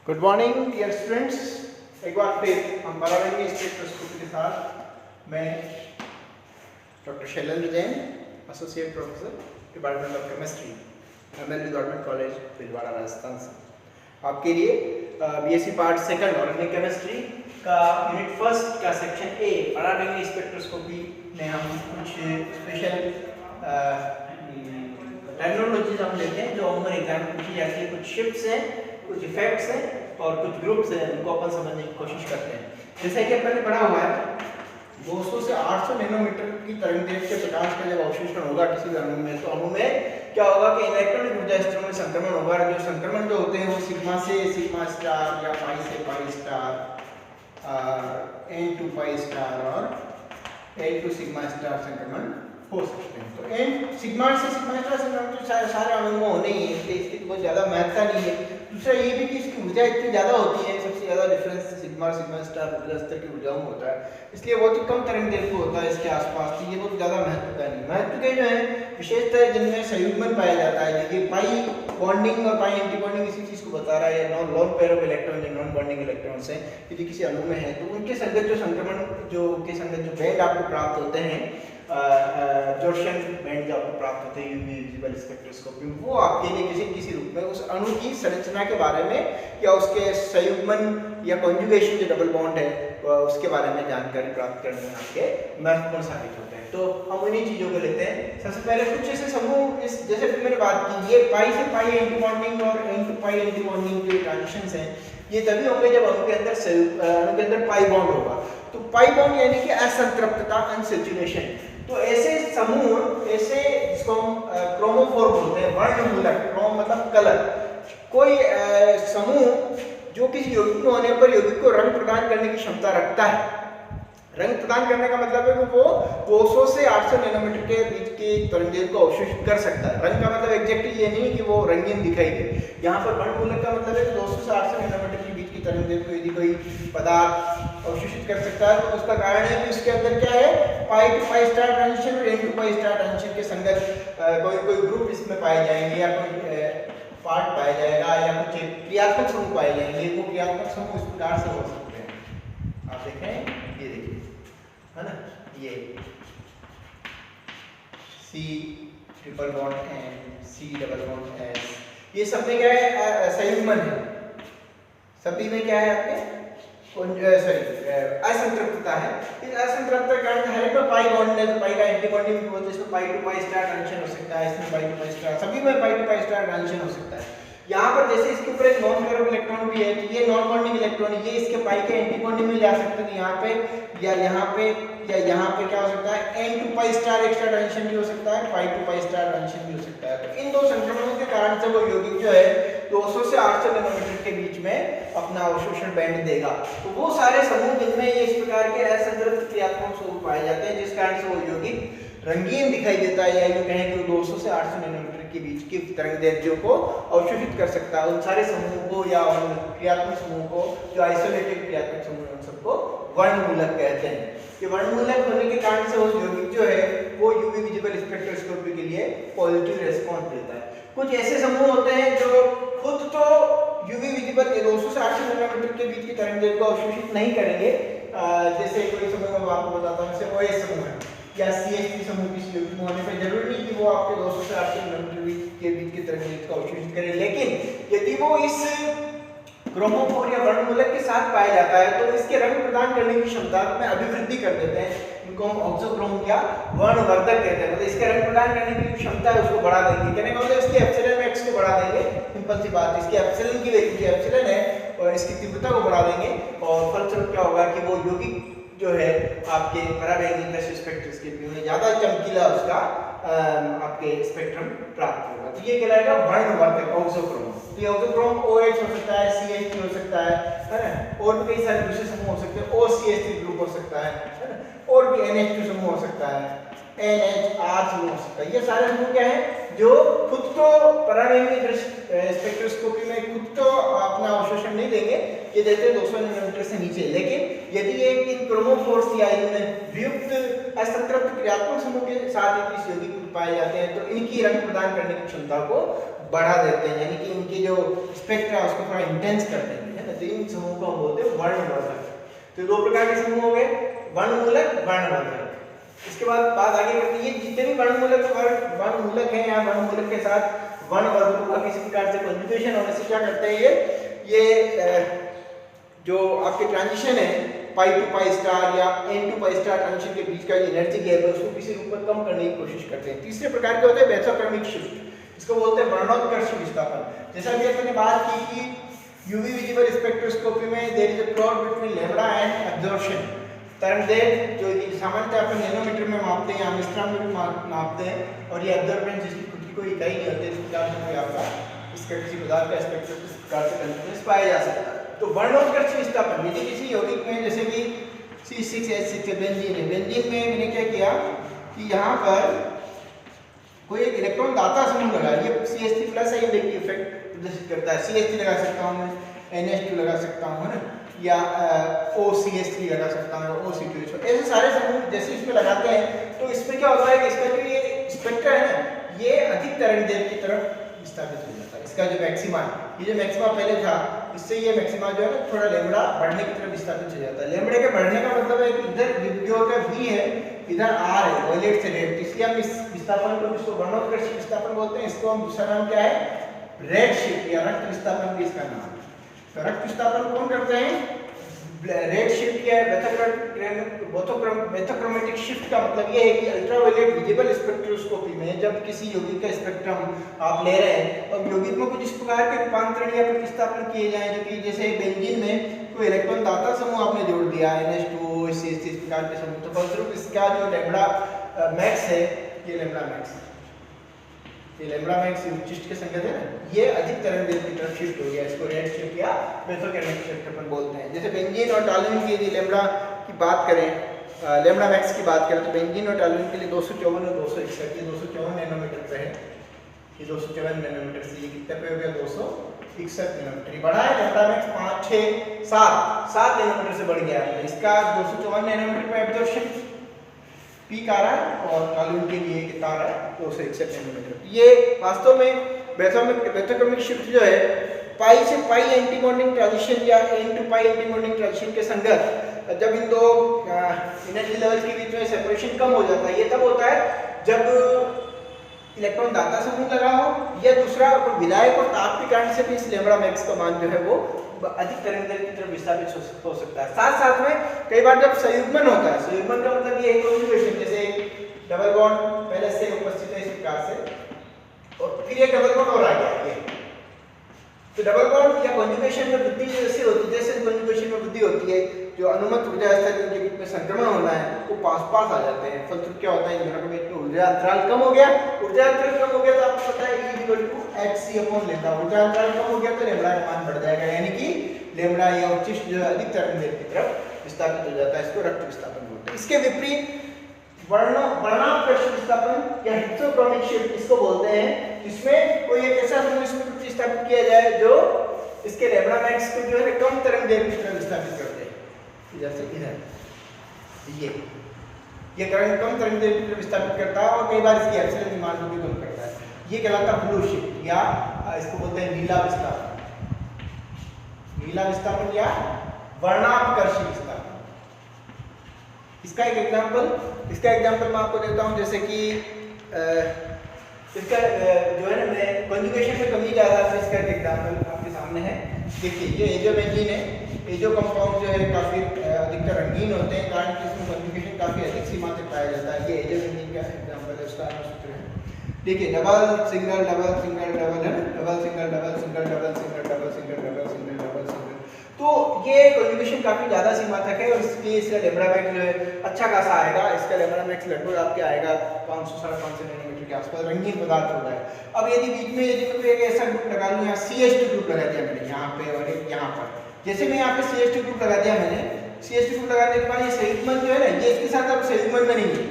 Good morning dear students. एक बार फिर हम पराबैंगनी स्पेक्ट्रोस्कोपी के साथ मैं doctor Shailendra Jain, associate professor, department of chemistry, MLB government college Bhilwara, Rajasthan से आपके लिए BSc part second organic chemistry का यूनिट फर्स्ट का सेक्शन ए पराबैंगनी स्पेक्ट्रोस्कोपी में हम कुछ स्पेशल टेक्नोलॉजीज हम लेते हैं जो अमूमन एग्जाम में पूछी जाती है। कुछ शिफ्ट्स हैं, कुछ इफेक्ट्स हैं और कुछ ग्रुप्स हैं, उनको अपन समझने की कोशिश करते हैं। जैसा कि अपन ने पढ़ा हुआ है 200 से 800 नैनोमीटर की तरंगदैर्घ्य के प्रकाश का जब अवशोषण होगा किसी भी अणु में, तो अणु में क्या होगा कि इलेक्ट्रॉनिक ऊर्जा स्तरों में संक्रमण होगा। जो संक्रमण जो होते हैं वो सिग्मा से सिग्मा स्टार या पाई से pi star, n to pi star और एन टू सिग्मा स्टार संक्रमण हो सकते हैं। तो एन सिग्मा से सिग्मा स्टार संक्रमण तो सारे अणुओं में होने ही है, इसलिए इसकी बहुत ज़्यादा महत्ता नहीं है। दूसरा ये भी कि इसकी ऊर्जा इतनी ज़्यादा होती है, सबसे ज़्यादा डिफरेंस सिग्मा और सिग्मा स्टार ऊर्जा स्तर की ऊर्जाओं में होता है, इसलिए बहुत ही कम तरंगदैर्घ्य होता है इसके आसपास। तो ये बहुत ज़्यादा महत्व का नहीं। महत्व के जो है विशेषतः जिनमें संयुग्मन पाया जाता है, ये पाई बॉन्डिंग और पाई एंटी बॉन्डिंग इसी चीज़ को बता रहा है। Non lone pair of electron जो नॉन बॉन्डिंग इलेक्ट्रॉन्स हैं यदि किसी अणु में है तो उनके संगत जो संक्रमण जो उनके संगत जो बैंड आपको प्राप्त होते हैं, जॉर्शन बैंड जो आपको प्राप्त होते हैं यूवी विजिबल स्पेक्ट्रोस्कोपी में, वो आपके लिए किसी किसी रूप में उस अणु की संरचना के बारे में या उसके संयुग्मन या कॉन्जुगेशन जो डबल बॉन्ड है उसके बारे में जानकारी प्राप्त करने में आपके महत्वपूर्ण साबित होते हैं। तो हम उन्हीं चीज़ों को लेते हैं। सबसे पहले कुछ ऐसे समूह, इस जैसे मैंने बात की, ये पाई से पाई एंटी बॉन्डिंग और n to pi anti bonding जो ट्रांजिशंस हैं ये तभी होंगे जब अणु के अंदर पाई बॉन्ड होगा। तो पाई बॉन्ड यानी कि असंतृप्तता, अनसैचुरेशन। तो ऐसे समूह, ऐसे जिसको हम क्रोमोफोर बोलते हैं, वर्णमूलक, क्रोम मतलब कलर, कोई समूह जो किसी यौगिक में होने पर यौगिक को रंग प्रदान करने की क्षमता रखता है। रंग प्रदान करने का मतलब है कि वो 200 से 800 नैनोमीटर के बीच की तरंगदैर्घ्य को अवशोषित कर सकता है। रंग का मतलब एग्जैक्टली ये नहीं कि वो रंगीन दिखाई दे। यहाँ पर वर्णमूलक का मतलब है कि 200 से 800 नैनोमीटर के बीच की तरंगदैर्घ्य को यदि कोई पदार्थ अवशोषित कर सकता है तो उसका कारण है कि उसके अंदर क्या है, pi to pi star transition और n to pi star transition के संगत कोई ग्रुप इसमें पाए जाएंगे या कोई पार्ट पाया जाएगा या कुछ क्रियात्मक समूह पाए जाएंगे। वो क्रियात्मक समूह इस प्रकार से हो सकते हैं। आप देखें, ये देखिए, है ना, ये C triple bond N, C double bond S, ये सब में क्या है, संयुग्मन है। सभी में क्या है आपके असंतृप्तता है। इस असंतृप्तता के कारण हर एक में पाई बॉन्ड है, तो पाई का एंटी बॉन्डिंग भी होता है, इसमें पाई टू पाई स्टार ट्रांजिशन हो सकता है, इसमें पाई टू पाई स्टार, सभी में पाई टू पाई स्टार ट्रांजिशन हो सकता है। यहाँ पर जैसे इसके ऊपर एक नॉन पेयर ऑफ इलेक्ट्रॉन भी है, तो ये नॉन बॉन्डिंग इलेक्ट्रॉन ये इसके पाई के एंटी बॉन्डिंग में जा सकते हैं। यहाँ पे या यहाँ पे या यहाँ पे क्या हो सकता है, n to pi star extra transition भी हो सकता है, pi to pi star transition भी हो सकता है। तो इन दो संक्रमणों के कारण से वो यौगिक जो है 200 से 800 नैनोमीटर के बीच में अपना अवशोषण बैंड देगा। तो वो सारे समूह जिनमें ये इस प्रकार के असंतृप्त क्रियात्मक स्वरूप पाए जाते हैं, जिस कारण से वो यौगिक रंगीन दिखाई देता है, या यूं कहें कि 200 से 800 नैनोमीटर के बीच की तरंगदैर्घ्यों को अवशोषित कर सकता है। उन सारे समूहों को या उन क्रियात्मक समूह को जो आइसोलेटेड क्रियात्मक समूह है उन सबको वर्णमूलक कहते हैं। ये वर्णमूलक होने के कारण से वो यौगिक जो है वो यूवी विजिबल स्पेक्ट्रोस्कोपी के लिए पॉजिटिव रेस्पॉन्स देता है। कुछ ऐसे समूह होते हैं जो खुद तो यूवी विजिबल 200 से 800 नैनोमीटर के बीच की तरंगदैर्घ्य को अवशोषित नहीं करेंगे। जैसे कोई समूह मैं आपको बताता हूँ, जैसे OH समूह है या CH3 समूह किसी यौगिक में होने पर जरूरी नहीं कि वो आपके 200 से 800 नैनोमीटर के बीच की तरंगदैर्घ्य को अवशोषित करे, लेकिन यदि वो इस क्रोमोफोर या वर्णमूलक के साथ पाया जाता है तो इसके रंग प्रदान करने की क्षमता में अभिवृद्धि कर देते हैं। इनको हम ऑक्सोक्रोम या वर्णवर्धक कहते हैं। मतलब इसके रंग प्रदान करने की क्षमता है उसको बढ़ा देंगे। कहने का मतलब इसके एप्सिलॉन मैक्स को बढ़ा देंगे। सिंपल सी बात, इसके एप्सिलॉन की वैल्यू जो एप्सिलॉन है और इसकी तीव्रता को बढ़ा देंगे और फलस्वरूप क्या होगा कि वो यौगिक जो है आपके पराबैंगनी स्पेक्ट्रोस्कोपी में ज्यादा चमकीला उसका आपके स्पेक्ट्रम प्राप्त होगा। तो ये कहलाएगा वर्णवर्धक ऑक्सोक्रोम। तो ये ऑक्सोक्रोम OH हो सकता है, CH3 हो सकता है ना, और भी कई सारे दूसरे समूह हो सकते हैं, OCH3 ग्रुप हो सकता है ना, और भी NH2 समूह हो सकता है, NHR समूह हो सकता है। ये सारे समूह क्या है जो खुद तो पराबैंगनी स्पेक्ट्रोस्कोपी में खुद तो अपना अवशोषण नहीं देंगे, ये देते हैं 200 नैनोमीटर से नीचे। लेकिन यदि ये इन क्रोमोफोर्स या इनमें वियुक्त असंतृप्त क्रियात्मक समूह के साथ इस यौगिक पाए जाते हैं तो इनकी रंग प्रदान करने की क्षमता को बढ़ा देते हैं, यानी कि इनकी जो स्पेक्ट्रा उसको थोड़ा इंटेंस कर देंगे, तीन समूह को हम बोलते हैं वर्णवर्धक। तो दो प्रकार के समूह हो गए, वर्णमूलक, वर्णवर्धक। इसके बाद बात आगे करते हैं, जितने भी वर्णमूलक हैं या वर्णमूलक के साथ वर्णवर्धकों का किसी प्रकार से कॉन्जुगेशन होने से क्या करते हैं ये जो आपके ट्रांजिशन है पाई टू पाई स्टार या n to pi star transition के बीच का जो एनर्जी गैप है उसको किसी रूप में कम करने की कोशिश करते हैं। तीसरे प्रकार के होते हैं बेथोक्रमिक शिफ्ट, इसको बोलते हैं वर्णोत्कर्ष विस्थापन। जैसा कि अपने बात की कि यूवी विजिबल स्पेक्ट्रोस्कोपी में there is a plot between lambda and absorption. तरंगदैर्घ्य जो सामान्यतः अपन नैनोमीटर में मापते हैं, एंगस्ट्रॉम में भी मापते हैं, और ये एब्जॉर्बेंस जिसकी खुद की कोई इकाई नहीं होती है, इस प्रकार से आपका इसका किसी पदार्थ का स्पेक्ट्रम इस प्रकार से कंटीन्यूअस पाया जा सकता है। तो वर्णोत्कर्ष विस्थापन यदि किसी यौगिक में जैसे कि C6H6 बेंजीन है, बेंजीन में मैंने क्या किया कि यहाँ पर कोई एक इलेक्ट्रॉन दाता समूह लगा, ये CH3+ है, इलेक्ट्रिक इफेक्ट प्रदर्शित करता है। CH3 लगा सकता हूँ मैं, NH2 लगा सकता हूँ, है ना, या OCH3 लगा सकता हूँ, OC2, ऐसे सारे समूह जैसे इसमें लगाते हैं तो इसमें क्या होता है कि इसका जो ये स्पेक्ट्रा है ना, ये अधिक तरंगदैर्घ्य की तरफ विस्थापित हो जाता है। इसका जो मैक्सिमा है, ये जो मैक्सिमा पहले था, इससे ये मैक्सिमा जो है ना थोड़ा लैम्बडा बढ़ने की तरफ विस्थापित हो जाता है। लैम्बडा के बढ़ने का मतलब है कि इधर जो का V है, इधर R है, वायलेट से रेड, इसलिए हम इस विस्थापन को, जिसको वर्णोत्कर्षी विस्थापन बोलते हैं, इसको हम दूसरा नाम क्या है, रेड शिफ्ट या रक्त विस्थापन भी इसका नाम है। तो रक्त विस्थापन कौन करते हैं, रेड शिफ्ट या मेथोक्रोमेटिक शिफ्ट का मतलब ये है कि अल्ट्रावायलेट विजिबल स्पेक्ट्रोस्कोपी में जब किसी यौगिक का स्पेक्ट्रम आप ले रहे हैं और यौगिक में कुछ इस प्रकार के रूपांतरण या प्रतिस्थापन किए जाएं, जो कि जैसे बेंजीन में कोई इलेक्ट्रॉन दाता समूह आपने जोड़ दिया NH2 इस प्रकार के समूह, तो फलस्वरूप इसका जो लैम्बडा मैक्स है, ये लैम्बडा मैक्स है, ये लैम्बडा मैक्स उच्चिष्ट के संगत है ना, ये अधिक तरंगदैर्घ्य की तरफ शिफ्ट हो गया। इसको रेड शिफ्ट या मेथोक्रोमेटिक शिफ्ट अपन बोलते हैं। जैसे बेंजीन और टॉलुइन की यदि लैम्बडा की बात करें, लैम्बडा मैक्स की बात करें, तो बेंजीन और टॉलुइन के लिए 254 और 261, ये 254 नैनोमीटर पे है, ये 254 नैनोमीटर से ये कितने पे हो गया, 261 नैनोमीटर। ये बढ़ा है लैम्बडा मैक्स 5 6 7 नैनोमीटर से बढ़ गया है। इसका 254 नैनोमीटर पे एब्जॉर्प्शन पीक आ रहा है और टॉलुइन के लिए कितना आ रहा है, 261 नैनोमीटर। ये वास्तव में बेथोक्रोमिक शिफ्ट जो है पाई से पाई एंटी बॉन्डिंग ट्रांजिशन या n to pi anti bonding transition के संगत जब इन दो एनर्जी लेवल के बीच में सेपरेशन कम हो जाता है, ये तब होता है जब इलेक्ट्रॉन दाता समूह लगा हो या दूसरा विलायक और ताप के कारण से भी इस लैम्बडा मैक्स का मान जो है वो अधिक तरंगदैर्घ्य की तरफ विस्थापित हो सकता है। साथ साथ में कई बार जब संयुग्मन होता है, संयुग्मन का मतलब ये है कॉन्जुगेशन, जैसे डबल बॉन्ड पहले से उपस्थित है इस प्रकार से और फिर एक डबल बॉन्ड और आ गया ये, तो डबल बॉन्ड या कॉन्जुगेशन में वृद्धि जैसे होती है, जैसे कॉन्जुगेशन में वृद्धि होती है, जो अनुमत ऊर्जा स्तर के बीच में संक्रमण होना है वो पास आ जाते हैं। फलस्वरूप क्या होता है, इन दोनों के बीच में ऊर्जा अंतराल कम हो गया। ऊर्जा अंतराल कम हो गया तो आपको पता है E=hc/λ, ऊर्जा अंतराल कम हो गया तो लैम्बडा का मान बढ़ जाएगा, यानी कि लैम्बडा या उच्चिष्ट जो अधिक तरंगदैर्घ्य की तरफ विस्थापित हो जाता है। इसको रक्त विस्थापन बोलते हैं। इसके विपरीत वर्णात्कर्ष विस्थापन या हिस्टोक्रोमिक शिफ्ट इसको बोलते हैं, जिसमें कोई एक ऐसा समूह इसमें प्रतिस्थापित किया जाए जो इसके लैम्बडा मैक्स को जो है कम तरंगदैर्घ्य की तरफ विस्थापित करते हैं। जैसे इधर ये करंट कम तरंगदैर्घ्य की तरफ विस्थापित करता है और कई बार इसकी एप्सिलॉन मान को भी कम करता है। ये कहलाता है ब्लू शिफ्ट या इसको बोलते हैं नीला विस्थापन, नीला विस्थापन या वर्णात्कर्ष विस्थापन। इसका एक एग्जांपल मैं आपको देता हूं, जैसे कि इसका जो है ना, मैं कॉन्जुगेशन में कमी ज़्यादा है, इसका एक एग्जांपल आपके सामने है। देखिए ये एजोबेंजीन है, एजो कंपाउंड जो है काफ़ी अधिकतर रंगीन होते हैं, कारण कि इसमें कॉन्जुगेशन काफ़ी अधिक सीमा तक पाया जाता है। ये एजोबेंजीन का एग्जांपल है, उसका सूत्र है। देखिए double single double single double है, double single double single double single double single double single double single, तो ये कॉन्जुगेशन काफ़ी ज़्यादा सीमा तक है और इसलिए इसका लैम्बडा मैक्स जो है अच्छा खासा आएगा। इसका लैम्बडा मैक्स लगभग आपके आएगा 500-550 नैनोमीटर के आसपास, रंगीन पदार्थ होता है। अब यदि बीच में यदि मैं एक ऐसा ग्रुप लगा लूँ, यहाँ CH2 ग्रुप लगा दिया मैंने यहाँ पे और एक यहाँ पर, जैसे मैं यहाँ पे CH2 ग्रुप लगा दिया मैंने, CH2 ग्रुप लगाने के बाद ये संयुग्मन जो है ना, ये इसके साथ अब संयुग्मन में नहीं है।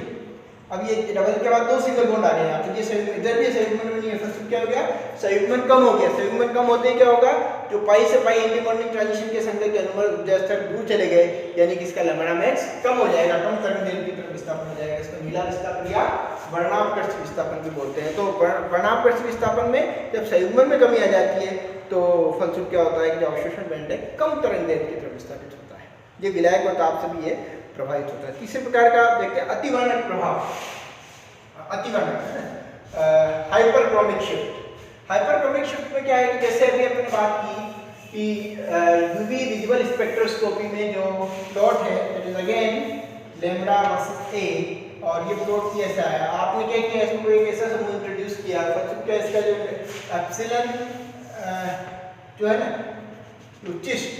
अब ये डबल के बाद 2 सिंगल बॉन्ड आ रहे हैं यहाँ पे, ये संयुग्मन इधर भी संयुग्मन में नहीं है। फलस्वरूप क्या हो गया, संयुग्मन कम हो गया। संयुग्मन कम होते ही क्या होगा, जो पाई से पाई एंटी बॉन्डिंग ट्रांजिशन के संगत के अनुमत ऊर्जा स्तर दूर चले गए, यानी कि इसका लैम्बडा मैक्स कम हो जाएगा, कम तरंगदैर्घ्य की तरफ विस्थापन हो जाएगा। इसको नीला विस्थापन या वर्णापकर्षी विस्थापन भी बोलते हैं। तो वर्णापकर्षी विस्थापन में जब संयुग्मन में कमी आ जाती है तो फलस्वरूप क्या होता है कि जो अवशोषण बैंड है कम तरंगदैर्घ्य की तरफ विस्थापित होता है। ये विलायक और ताप से भी ये प्रभावित होता है। तीसरे प्रकार का देखते हैं अतिवर्णक प्रभाव। अतिवर्णक हाइपरक्रोमिक शिफ्ट। हाइपरक्रोमिक शिफ्ट में क्या है कि जैसे अभी अपने बात की कि यूवी विजुअल स्पेक्ट्रोस्कोपी में जो प्लॉट है that is again lambda versus A, और ये प्लॉट कैसा है, आपने क्या किया इसको एक ऐसा समूह इंट्रोड्यूस किया, क्या इसका जो एप्सिलन जो है ना उच्चिष्ट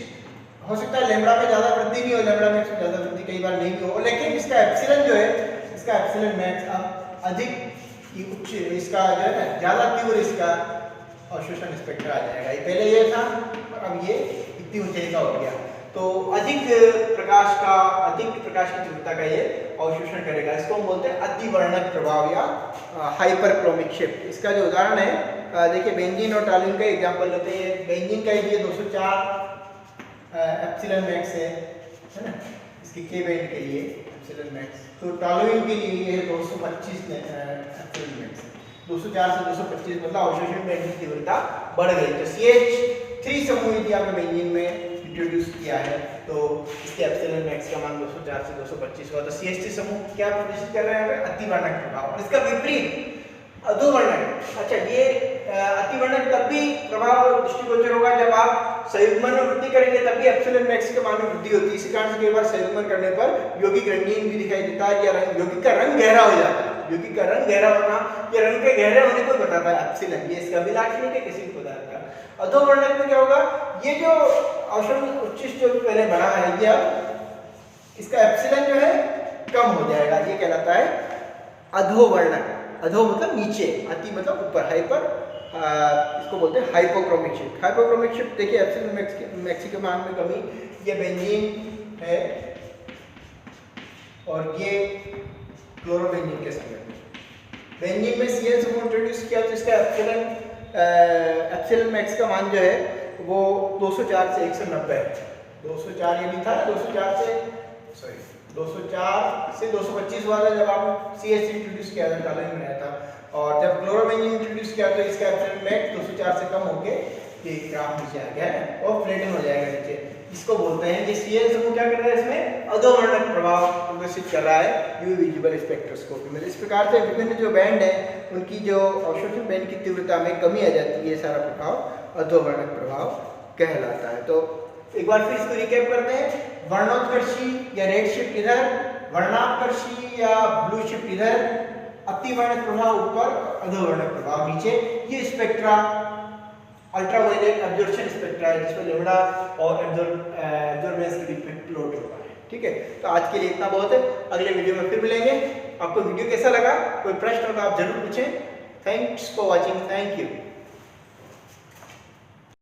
हो सकता है लैम्बडा में ज़्यादा वृद्धि भी हो, लैम्बडा में ज़्यादा वृद्धि कई बार नहीं भी हो, लेकिन इसका एप्सिलन जो है, इसका एप्सिलन मैक्स अब अधिक उच्च, इसका जो है ना ज़्यादा तीव्र इसका अवशोषण स्पेक्ट्रा आ जाएगा। ये पहले ये था और अब ये इतनी ऊंचाई का हो गया, तो अधिक प्रकाश की तीव्रता का ये अवशोषण करेगा। इसको हम बोलते हैं अतिवर्णक प्रभाव या हाइपरक्रोमिक शिफ्ट। इसका जो उदाहरण है देखिए बेंजीन और टॉलुइन का एग्जांपल लेते हैं। बेंजीन का ये 204 एप्सिलन मैक्स है ना, इसके के बैंड के लिए एप्सिलन मैक्स। तो टॉलुइन के लिए ये 225 एप्सिलन मैक्स, 204 से 225 मतलब अवशोषण बैंड की तीव्रता बढ़ गई। तो CH3 समूह यदि आपने बेंजीन में इंट्रोड्यूस किया है तो इसके एप्सिलॉन मैक्स का मान 204 से 225 हुआ। तो CH3 समूह क्या प्रदर्शित कर रहे हैं, अतिवर्णक प्रभाव। और इसका विपरीत अधोवर्णक। अच्छा, ये अतिवर्णक तब भी प्रभाव दृष्टिगोचर होगा जब आप संयुग्मन में वृद्धि करेंगे, तभी एप्सिलॉन मैक्स के मान में वृद्धि होती है। इसी कारण से कई बार संयुग्मन करने पर यौगिक रंगीन भी दिखाई देता है या यौगिक का रंग गहरा हो जाता है। यौगिक का रंग गहरा होना या रंग के गहरे होने को बताता है एप्सिलॉन, ये इसका भी लाक्षणिक है किसी भी पदार्थ का। अधोवर्णक में क्या होगा, ये जो अवशोषण उच्चिष्ट जो पहले बना है ये इसका एप्सिलॉन जो है कम हो जाएगा, ये कहलाता है अधोवर्णक। अधो मतलब नीचे, अति मतलब ऊपर, हाइपर इसको बोलते हैं हाइपोक्रोमिक शिफ्ट। हाइपोक्रोमिक शिफ्ट देखिए एप्सिलॉन मैक्स के मान में कमी, ये बेंजीन है और ये क्लोरोबेंजीन के संगत में। बेंजीन में Cl समूह इंट्रोड्यूस किया तो इसका एप्सिलॉन मैक्स का मान जो है वो 204 से 190 है। 204 ये भी था, 204 से 225 वाला जब आप CH इंट्रोड्यूस किया था, टॉलुइन बनाया था, और जब क्लोरोबेंजीन इंट्रोड्यूस किया तो इसका एप्सिलॉन मैक्स 204 से कम होके ये ग्राफ नीचे आ गया है और फ्लैटन हो जाएगा नीचे। इसको बोलते हैं कि Cl समूह क्या कर रहा है, इसमें अधोवर्णक प्रभाव प्रदर्शित कर रहा है यूवी विजुअल स्पेक्ट्रोस्कोपी में। इस प्रकार से विभिन्न जो बैंड है उनकी जो अवशोषण बैंड की तीव्रता में कमी आ जाती है, सारा प्रभाव अधोवर्णक प्रभाव कहलाता है। तो एक बार फिर इसको रिकैप करते हैं। वर्णोत्कर्षी या रेड शिफ्ट इधर, वर्णापकर्षी या ब्लू शिफ्ट इधर, अतिवर्णक प्रभाव ऊपर, अधोवर्णक प्रभाव नीचे। ये स्पेक्ट्रा अल्ट्रावायलेट एब्जॉर्प्शन स्पेक्ट्रा है जिसमें लैम्बडा और एब्जॉर्बेंस के बीच में प्लॉट होगा है। ठीक है, तो आज के लिए इतना बहुत है, अगले वीडियो में फिर मिलेंगे। आपको वीडियो कैसा लगा, कोई प्रश्न हो तो आप जरूर पूछें। Thanks for watching, thank you.